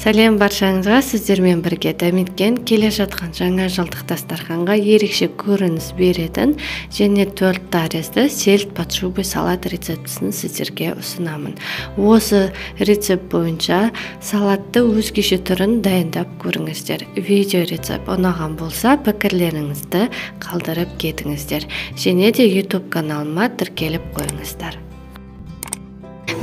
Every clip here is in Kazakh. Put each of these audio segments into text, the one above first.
Сәлем баршаңызға, сіздермен бірге дәметкен келе жатқан жаңа жылдық дастарханға ерекше көрініс беретін және 4 тәрізді сельдь под шубой салат рецептісін сіздерге ұсынамын. Осы рецепт бойынша салатты өзгеше түрін дайындап көріңіздер. Видео рецепт ұнаған болса, пікірлеріңізді қалдырып кетіңіздер. Және де YouTube каналыма тіркеліп қойыңыздар.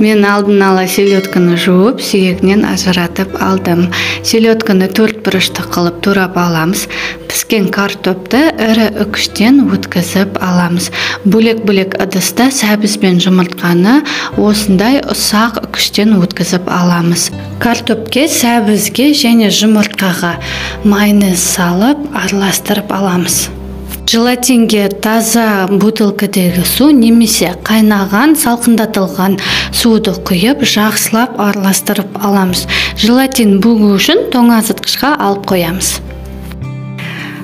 Мен алдын ала селедканы жуып, сүйегінен ажыратып алдым. Селедканы 4 бұрышты қылып турап аламыз. Піскен картопты ірі үкіштен өткізіп аламыз. Бөлек-бөлек ыдыста сәбіз бен жұмыртқаны осындай ұсақ үкіштен өткізіп аламыз. Картопке, сәбізге және жұмыртқаға майонез салып араластырып аламыз. Желатинге таза бутылкадегі су немесе қайнаған салқындатылған суды құйып, жақсылап араластырып аламыз. Желатин бүгу үшін тоңазытқышқа алып қоямыз.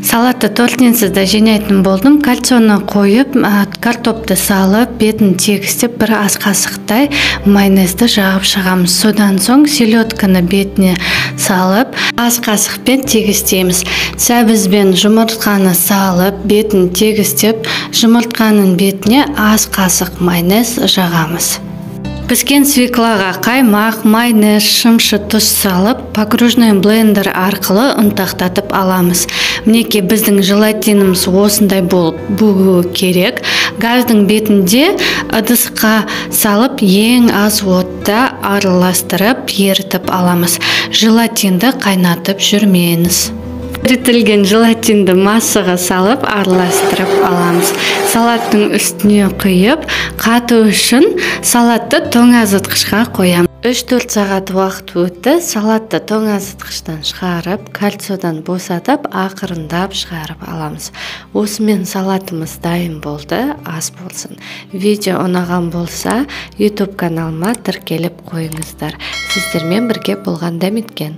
Салатты тортенсізді жинайтын болдым. Кальцияны қойып, картопты салып, бетін тегістеп, бір ас қасықтай майонезді жағып шығамыз. Содан соң селедканы бетіне салып, ас қасықпен тегістейміз. Сәбіз бен жұмыртқаны салып, бетін тегістеп, жұмыртқаның бетіне ас қасық майонез жағамыз. Піскен свеклаға қаймақ, майонез, шымшы тұз салып, погружной блендер арқылы ұнтақтатып аламыз. Мінекей біздің желатиніміз осындай болып бүгу керек. Газдың бетінде ыдысқа салып, ең аз отта араластырып, ерітіп аламыз. Желатинді қайнатып жүрмеңіз. Ерітілген желатинді массаға салып, араластырып аламыз. Салаттың үстіне құйып, қату үшін салатты тоңазытқышқа қоямыз. 3-4 сағат уақыт өтті. Салатты тоңазытқыштан шығарып, кальциядан босатып, ақырындап шығарып аламыз. Осымен салатымыз дайын болды, ас болсын. Видео ұнаған болса, YouTube каналыма тіркеліп қойыңыздар. Сіздермен бірге болған дәметкен.